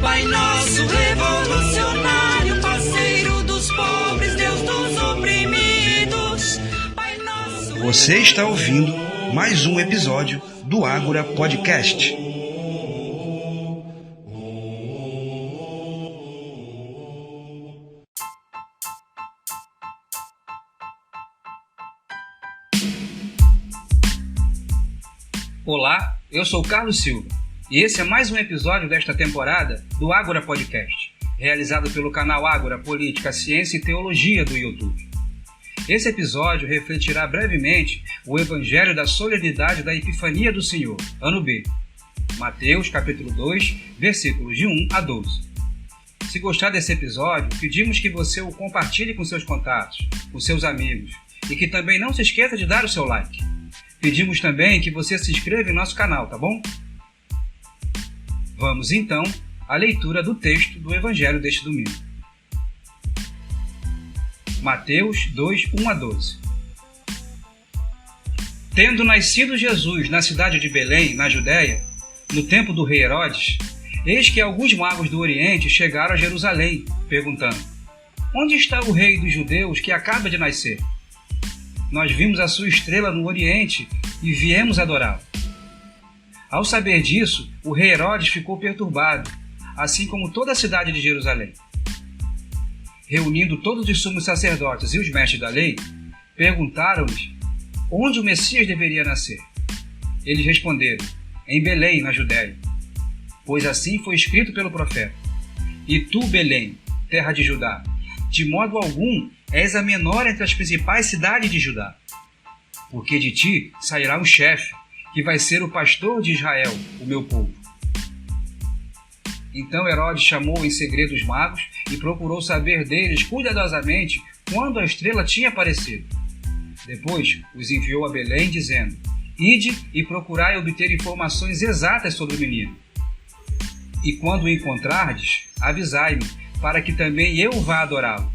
Pai nosso revolucionário, parceiro dos pobres, Deus dos oprimidos. Pai nosso. Você está ouvindo mais um episódio do Ágora Podcast. Olá, eu sou Carlos Silva e esse é mais um episódio desta temporada do Ágora Podcast, realizado pelo canal Ágora Política, Ciência e Teologia do YouTube. Esse episódio refletirá brevemente o Evangelho da Solenidade da Epifania do Senhor, ano B, Mateus capítulo 2, versículos de 1 a 12. Se gostar desse episódio, pedimos que você o compartilhe com seus contatos, com seus amigos e que também não se esqueça de dar o seu like. Pedimos também que você se inscreva em nosso canal, tá bom? Vamos então à leitura do texto do Evangelho deste domingo. Mateus 2, 1 a 12. Tendo nascido Jesus na cidade de Belém, na Judéia, no tempo do rei Herodes, eis que alguns magos do Oriente chegaram a Jerusalém, perguntando: Onde está o rei dos judeus que acaba de nascer? Nós vimos a sua estrela no Oriente e viemos adorá-lo. Ao saber disso, o rei Herodes ficou perturbado, assim como toda a cidade de Jerusalém. Reunindo todos os sumos sacerdotes e os mestres da lei, perguntaram-lhes onde o Messias deveria nascer. Eles responderam: em Belém, na Judéia, pois assim foi escrito pelo profeta: E tu, Belém, terra de Judá, de modo algum és a menor entre as principais cidades de Judá, porque de ti sairá um chefe, que vai ser o pastor de Israel, o meu povo. Então Herodes chamou em segredo os magos e procurou saber deles cuidadosamente quando a estrela tinha aparecido. Depois os enviou a Belém, dizendo: Ide e procurai obter informações exatas sobre o menino. E quando o encontrardes, avisai-me, para que também eu vá adorá-lo.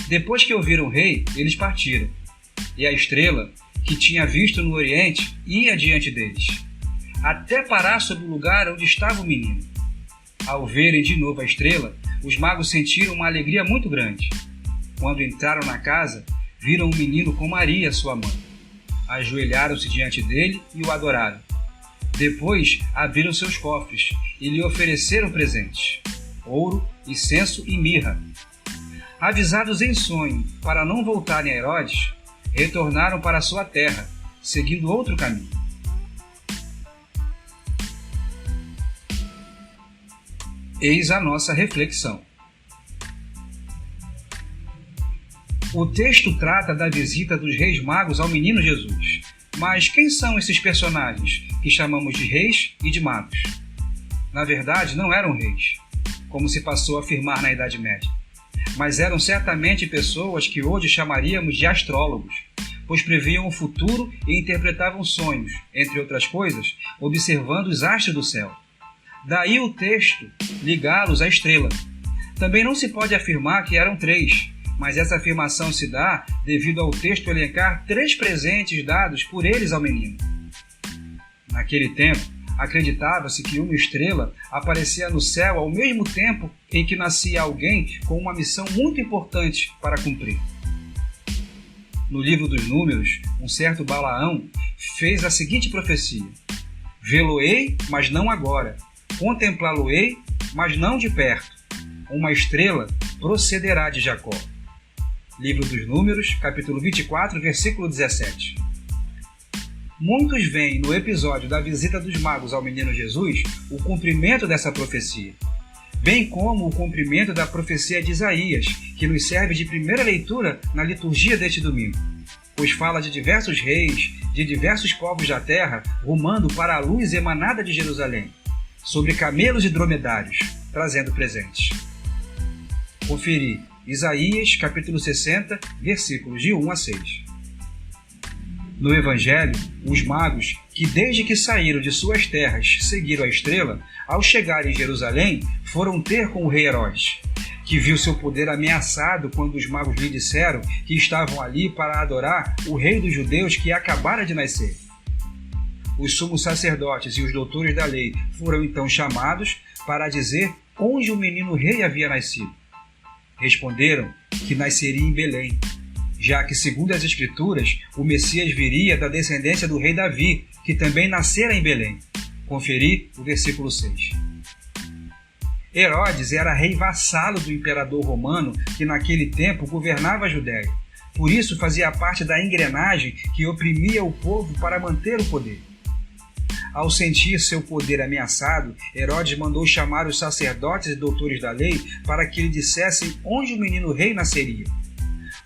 Depois que ouviram o rei, eles partiram, e a estrela, que tinha visto no Oriente, ia diante deles, até parar sobre o lugar onde estava o menino. Ao verem de novo a estrela, os magos sentiram uma alegria muito grande. Quando entraram na casa, viram o menino com Maria, sua mãe. Ajoelharam-se diante dele e o adoraram. Depois abriram seus cofres e lhe ofereceram presentes: ouro, incenso e mirra. Avisados em sonho para não voltarem a Herodes, retornaram para sua terra, seguindo outro caminho. Eis a nossa reflexão. O texto trata da visita dos reis magos ao menino Jesus. Mas quem são esses personagens que chamamos de reis e de magos? Na verdade, não eram reis, como se passou a afirmar na Idade Média, mas eram certamente pessoas que hoje chamaríamos de astrólogos, pois previam o futuro e interpretavam sonhos, entre outras coisas, observando os astros do céu. Daí o texto ligá-los à estrela. Também não se pode afirmar que eram três, mas essa afirmação se dá devido ao texto elencar 3 presentes dados por eles ao menino. Naquele tempo, acreditava-se que uma estrela aparecia no céu ao mesmo tempo em que nascia alguém com uma missão muito importante para cumprir. No livro dos Números, um certo Balaão fez a seguinte profecia: Vê-lo-ei, mas não agora. Contemplá-lo-ei, mas não de perto. Uma estrela procederá de Jacó. Livro dos Números, capítulo 24, versículo 17. Muitos veem no episódio da visita dos magos ao menino Jesus o cumprimento dessa profecia, bem como o cumprimento da profecia de Isaías, que nos serve de primeira leitura na liturgia deste domingo, pois fala de diversos reis, de diversos povos da terra, rumando para a luz emanada de Jerusalém, sobre camelos e dromedários, trazendo presentes. Conferir Isaías, capítulo 60, versículos de 1 a 6. No Evangelho, os magos, que desde que saíram de suas terras seguiram a estrela, ao chegarem em Jerusalém, foram ter com o rei Herodes, que viu seu poder ameaçado quando os magos lhe disseram que estavam ali para adorar o rei dos judeus que acabara de nascer. os sumos sacerdotes e os doutores da lei foram então chamados para dizer onde o menino rei havia nascido. Responderam que nasceria em Belém, já que, segundo as Escrituras, o Messias viria da descendência do rei Davi, que também nascera em Belém. Conferi o versículo 6. Herodes era rei vassalo do imperador romano que naquele tempo governava a Judéia. Por isso fazia parte da engrenagem que oprimia o povo para manter o poder. Ao sentir seu poder ameaçado, Herodes mandou chamar os sacerdotes e doutores da lei para que lhe dissessem onde o menino rei nasceria.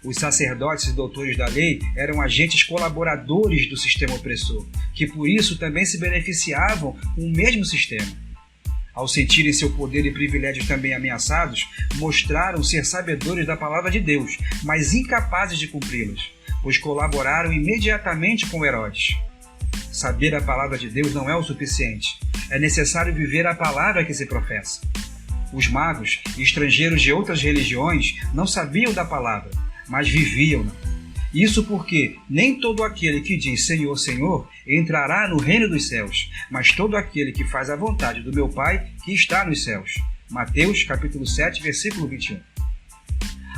Os sacerdotes e doutores da lei eram agentes colaboradores do sistema opressor, que por isso também se beneficiavam com o mesmo sistema. Ao sentirem seu poder e privilégios também ameaçados, mostraram ser sabedores da palavra de Deus, mas incapazes de cumpri-las, pois colaboraram imediatamente com Herodes. Saber a palavra de Deus não é o suficiente. É necessário viver a palavra que se professa. Os magos, estrangeiros de outras religiões, não sabiam da palavra, mas viviam-na. Isso porque nem todo aquele que diz Senhor, Senhor, entrará no reino dos céus, mas todo aquele que faz a vontade do meu Pai que está nos céus. Mateus capítulo 7, versículo 21.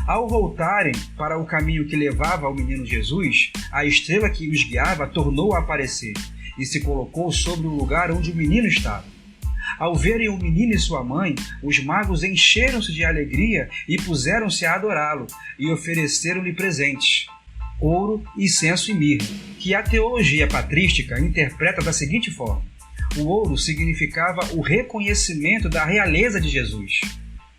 Ao voltarem para o caminho que levava ao menino Jesus, a estrela que os guiava tornou a aparecer e se colocou sobre o lugar onde o menino estava. Ao verem o menino e sua mãe, os magos encheram-se de alegria e puseram-se a adorá-lo e ofereceram-lhe presentes: ouro, incenso e mirra, que a teologia patrística interpreta da seguinte forma: o ouro significava o reconhecimento da realeza de Jesus.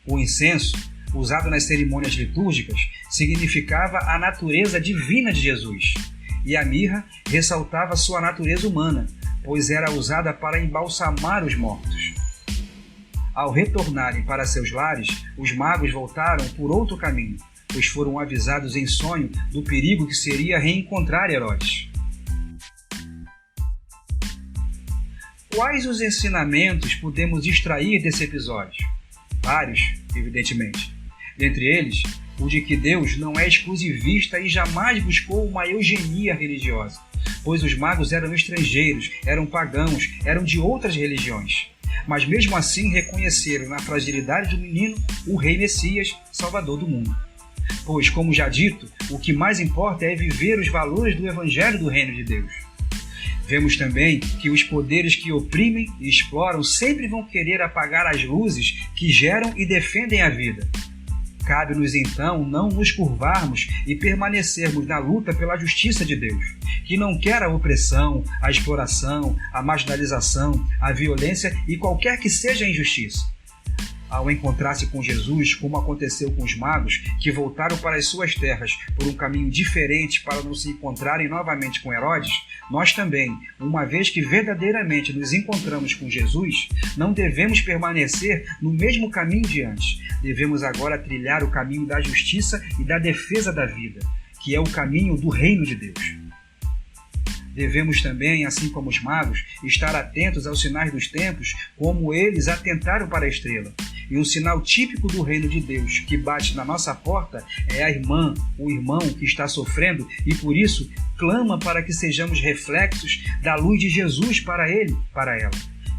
O incenso, usado nas cerimônias litúrgicas, significava a natureza divina de Jesus. E a mirra ressaltava sua natureza humana, pois era usada para embalsamar os mortos. Ao retornarem para seus lares, os magos voltaram por outro caminho, pois foram avisados em sonho do perigo que seria reencontrar Herodes. Quais os ensinamentos podemos extrair desse episódio? Vários, evidentemente. Dentre eles, o de que Deus não é exclusivista e jamais buscou uma eugenia religiosa, pois os magos eram estrangeiros, eram pagãos, eram de outras religiões. Mas mesmo assim reconheceram na fragilidade do menino o Rei Messias, Salvador do mundo. Pois, como já dito, o que mais importa é viver os valores do Evangelho do Reino de Deus. Vemos também que os poderes que oprimem e exploram sempre vão querer apagar as luzes que geram e defendem a vida. Cabe-nos então não nos curvarmos e permanecermos na luta pela justiça de Deus, que não quer a opressão, a exploração, a marginalização, a violência e qualquer que seja a injustiça. Ao encontrar-se com Jesus, como aconteceu com os magos, que voltaram para as suas terras por um caminho diferente para não se encontrarem novamente com Herodes, nós também, uma vez que verdadeiramente nos encontramos com Jesus, não devemos permanecer no mesmo caminho de antes. Devemos agora trilhar o caminho da justiça e da defesa da vida, que é o caminho do reino de Deus. Devemos também, assim como os magos, estar atentos aos sinais dos tempos, como eles atentaram para a estrela. E um sinal típico do reino de Deus que bate na nossa porta é a irmã, o irmão que está sofrendo e por isso clama para que sejamos reflexos da luz de Jesus para ele, para ela.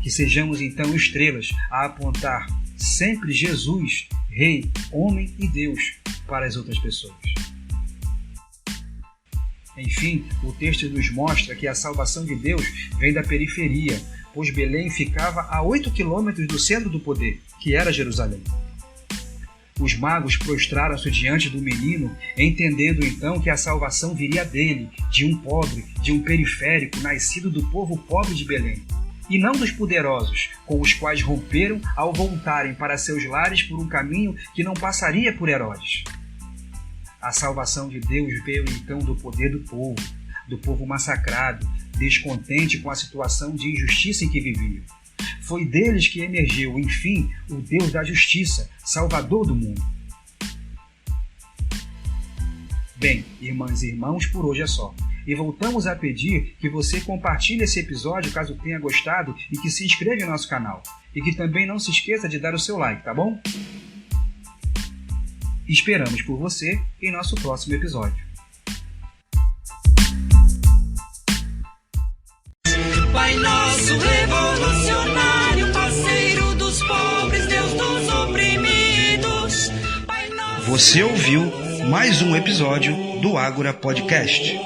Que sejamos então estrelas a apontar sempre Jesus, Rei, homem e Deus para as outras pessoas. Enfim, o texto nos mostra que a salvação de Deus vem da periferia, pois Belém ficava a 8 quilômetros do centro do poder, que era Jerusalém. Os magos prostraram-se diante do menino, entendendo então que a salvação viria dele, de um pobre, de um periférico, nascido do povo pobre de Belém, e não dos poderosos, com os quais romperam ao voltarem para seus lares por um caminho que não passaria por Herodes. A salvação de Deus veio então do poder do povo massacrado, descontente com a situação de injustiça em que viviam. Foi deles que emergiu, enfim, o Deus da justiça, Salvador do mundo. Bem, irmãs e irmãos, por hoje é só. E voltamos a pedir que você compartilhe esse episódio caso tenha gostado e que se inscreva em nosso canal. E que também não se esqueça de dar o seu like, tá bom? Esperamos por você em nosso próximo episódio. Pai Você ouviu mais um episódio do Ágora Podcast.